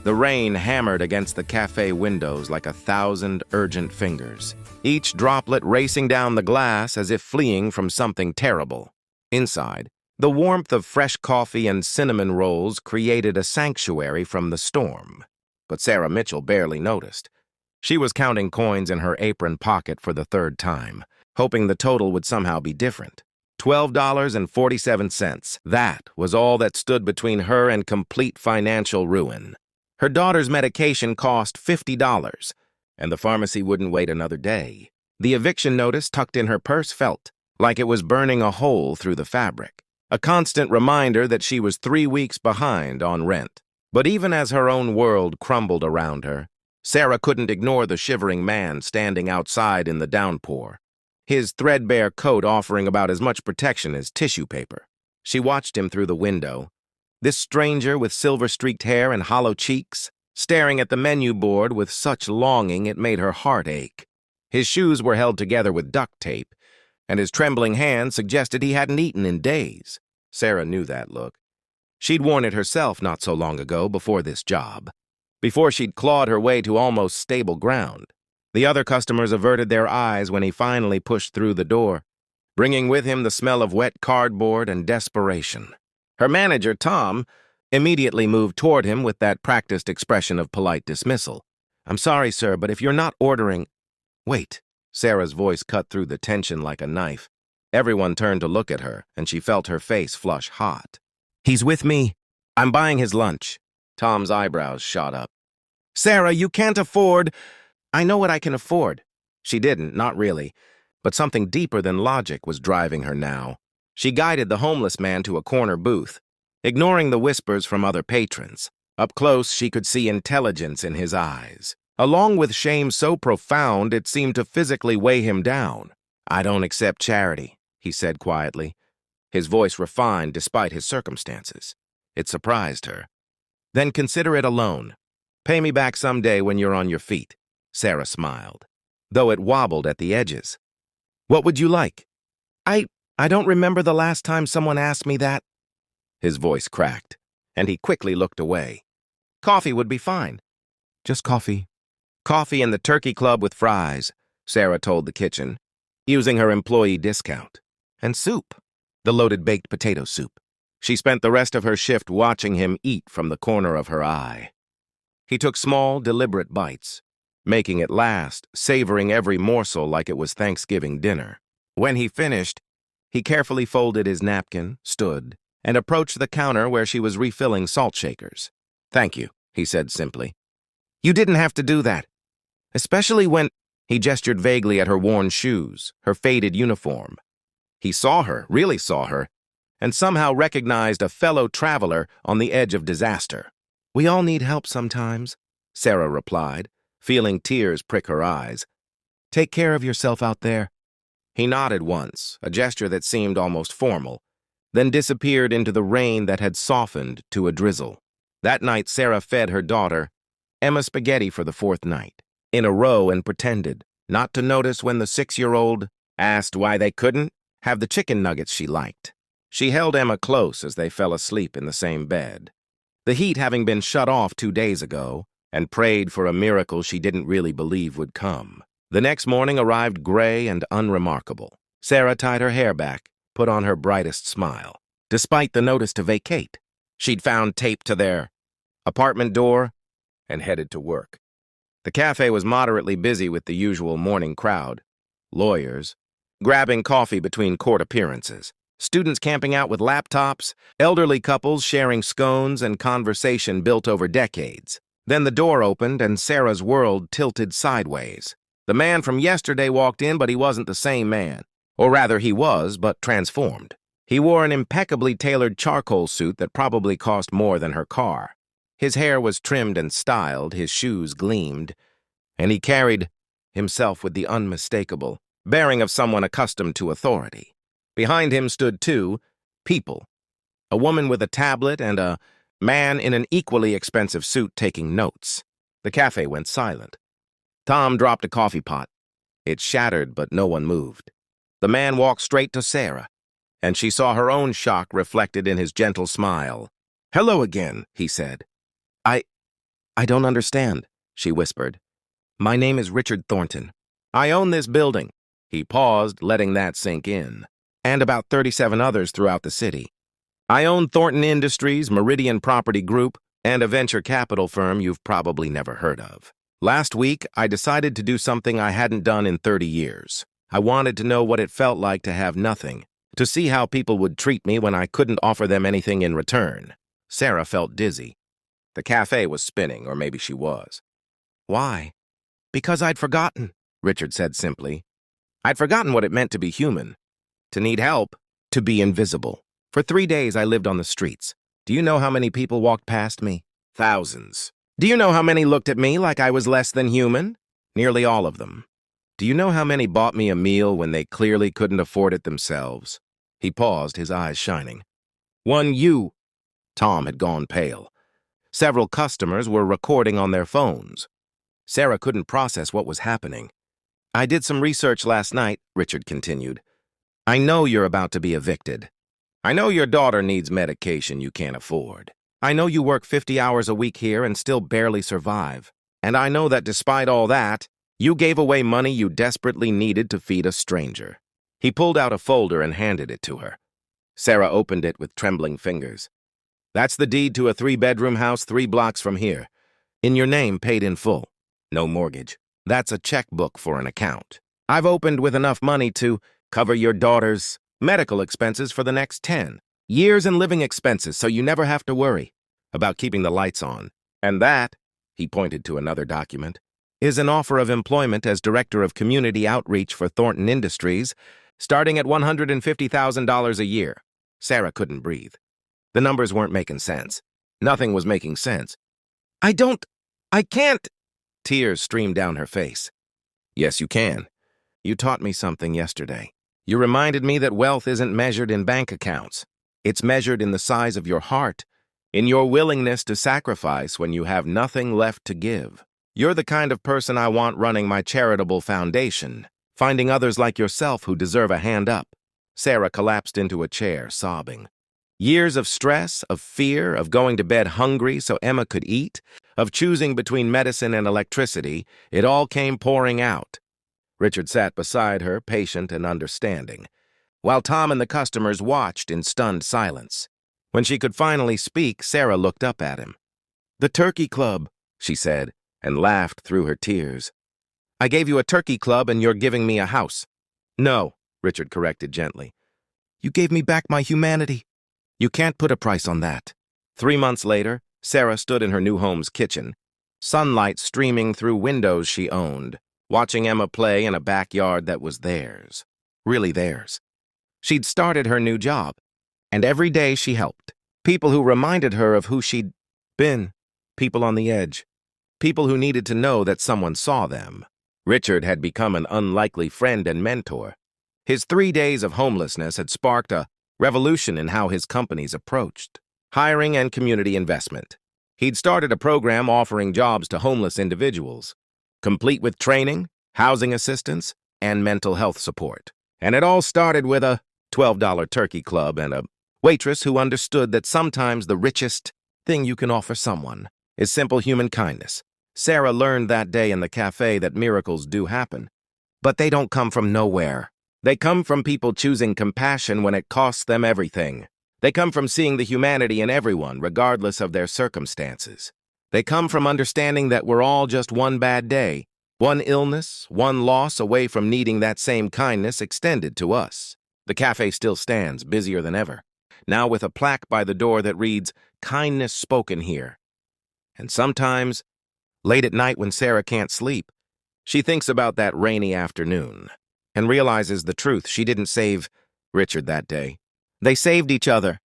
The rain hammered against the cafe windows like 1,000 urgent fingers, each droplet racing down the glass as if fleeing from something terrible. Inside, the warmth of fresh coffee and cinnamon rolls created a sanctuary from the storm. But Sarah Mitchell barely noticed. She was counting coins in her apron pocket for the third time, hoping the total would somehow be different. $12.47. That was all that stood between her and complete financial ruin. Her daughter's medication cost $50, and the pharmacy wouldn't wait another day. The eviction notice tucked in her purse felt like it was burning a hole through the fabric, a constant reminder that she was 3 weeks behind on rent. But even as her own world crumbled around her, Sarah couldn't ignore the shivering man standing outside in the downpour, his threadbare coat offering about as much protection as tissue paper. She watched him through the window, this stranger with silver-streaked hair and hollow cheeks, staring at the menu board with such longing it made her heart ache. His shoes were held together with duct tape, and his trembling hand suggested he hadn't eaten in days. Sarah knew that look. She'd worn it herself not so long ago before this job, before she'd clawed her way to almost stable ground. The other customers averted their eyes when he finally pushed through the door, bringing with him the smell of wet cardboard and desperation. Her manager, Tom, immediately moved toward him with that practiced expression of polite dismissal. "I'm sorry, sir, but if you're not ordering—" "Wait." Sarah's voice cut through the tension like a knife. Everyone turned to look at her, and she felt her face flush hot. "He's with me. I'm buying his lunch." Tom's eyebrows shot up. "Sarah, you can't afford—" "I know what I can afford." She didn't, not really, but something deeper than logic was driving her now. She guided the homeless man to a corner booth, ignoring the whispers from other patrons. Up close, she could see intelligence in his eyes, along with shame so profound it seemed to physically weigh him down. "I don't accept charity," he said quietly, his voice refined despite his circumstances. It surprised her. "Then consider it a loan. Pay me back someday when you're on your feet." Sarah smiled, though it wobbled at the edges. "What would you like?" I don't remember the last time someone asked me that." His voice cracked, and he quickly looked away. "Coffee would be fine." "Just coffee." "Coffee in the turkey club with fries," Sarah told the kitchen, using her employee discount. "And soup, the loaded baked potato soup." She spent the rest of her shift watching him eat from the corner of her eye. He took small, deliberate bites, making it last, savoring every morsel like it was Thanksgiving dinner. When he finished, he carefully folded his napkin, stood, and approached the counter where she was refilling salt shakers. "Thank you," he said simply. "You didn't have to do that. Especially when—" He gestured vaguely at her worn shoes, her faded uniform. He saw her, really saw her, and somehow recognized a fellow traveler on the edge of disaster. "We all need help sometimes," Sarah replied, feeling tears prick her eyes. "Take care of yourself out there." He nodded once, a gesture that seemed almost formal, then disappeared into the rain that had softened to a drizzle. That night, Sarah fed her daughter Emma spaghetti for the 4th night, in a row, and pretended not to notice when the 6-year-old asked why they couldn't have the chicken nuggets she liked. She held Emma close as they fell asleep in the same bed, the heat having been shut off 2 days ago, and prayed for a miracle she didn't really believe would come. The next morning arrived gray and unremarkable. Sarah tied her hair back, put on her brightest smile. Despite the notice to vacate, she'd found tape to their apartment door and headed to work. The cafe was moderately busy with the usual morning crowd. Lawyers, grabbing coffee between court appearances, students camping out with laptops, elderly couples sharing scones and conversation built over decades. Then the door opened and Sarah's world tilted sideways. The man from yesterday walked in, but he wasn't the same man. Or rather, he was, but transformed. He wore an impeccably tailored charcoal suit that probably cost more than her car. His hair was trimmed and styled, his shoes gleamed, and he carried himself with the unmistakable bearing of someone accustomed to authority. Behind him stood 2 people, a woman with a tablet and a man in an equally expensive suit taking notes. The cafe went silent. Tom dropped a coffee pot. It shattered, but no one moved. The man walked straight to Sarah, and she saw her own shock reflected in his gentle smile. "Hello again," he said. I don't understand, she whispered. My name is Richard Thornton. I own this building. He paused, letting that sink in. And about 37 others throughout the city. I own Thornton Industries, Meridian Property Group, and a venture capital firm you've probably never heard of. Last week, I decided to do something I hadn't done in 30 years. I wanted to know what it felt like to have nothing, to see how people would treat me when I couldn't offer them anything in return. Sarah felt dizzy. The cafe was spinning, or maybe she was. Why? Because I'd forgotten, Richard said simply. I'd forgotten what it meant to be human, to need help, to be invisible. For 3 days, I lived on the streets. Do you know how many people walked past me? Thousands. Do you know how many looked at me like I was less than human? Nearly all of them. Do you know how many bought me a meal when they clearly couldn't afford it themselves? He paused, his eyes shining. One you. Tom had gone pale. Several customers were recording on their phones. Sarah couldn't process what was happening. I did some research last night, Richard continued. I know you're about to be evicted. I know your daughter needs medication you can't afford. I know you work 50 hours a week here and still barely survive. And I know that despite all that, you gave away money you desperately needed to feed a stranger. He pulled out a folder and handed it to her. Sarah opened it with trembling fingers. That's the deed to a 3-bedroom house 3 blocks from here. In your name, paid in full. No mortgage. That's a checkbook for an account. I've opened with enough money to cover your daughter's medical expenses for the next 10 years and living expenses, so you never have to worry about keeping the lights on. And that, he pointed to another document, is an offer of employment as Director of Community Outreach for Thornton Industries, starting at $150,000 a year. Sarah couldn't breathe. The numbers weren't making sense. Nothing was making sense. I can't. Tears streamed down her face. Yes, you can. You taught me something yesterday. You reminded me that wealth isn't measured in bank accounts. It's measured in the size of your heart, in your willingness to sacrifice when you have nothing left to give. You're the kind of person I want running my charitable foundation, finding others like yourself who deserve a hand up. Sarah collapsed into a chair, sobbing. Years of stress, of fear, of going to bed hungry so Emma could eat, of choosing between medicine and electricity, it all came pouring out. Richard sat beside her, patient and understanding, while Tom and the customers watched in stunned silence. When she could finally speak, Sarah looked up at him. The Turkey Club, she said, and laughed through her tears. I gave you a turkey club and you're giving me a house. No, Richard corrected gently. You gave me back my humanity. You can't put a price on that. 3 months later, Sarah stood in her new home's kitchen, sunlight streaming through windows she owned, watching Emma play in a backyard that was theirs. Really theirs. She'd started her new job, and every day she helped. People who reminded her of who she'd been. People on the edge. People who needed to know that someone saw them. Richard had become an unlikely friend and mentor. His 3 days of homelessness had sparked a revolution in how his companies approached hiring and community investment. He'd started a program offering jobs to homeless individuals, complete with training, housing assistance, and mental health support. And it all started with a $12 turkey club and a waitress who understood that sometimes the richest thing you can offer someone is simple human kindness. Sarah learned that day in the cafe that miracles do happen, but they don't come from nowhere. They come from people choosing compassion when it costs them everything. They come from seeing the humanity in everyone, regardless of their circumstances. They come from understanding that we're all just one bad day, one illness, one loss away from needing that same kindness extended to us. The cafe still stands, busier than ever, now with a plaque by the door that reads, "Kindness spoken here." And sometimes, late at night when Sarah can't sleep, she thinks about that rainy afternoon and realizes the truth. She didn't save Richard that day. They saved each other.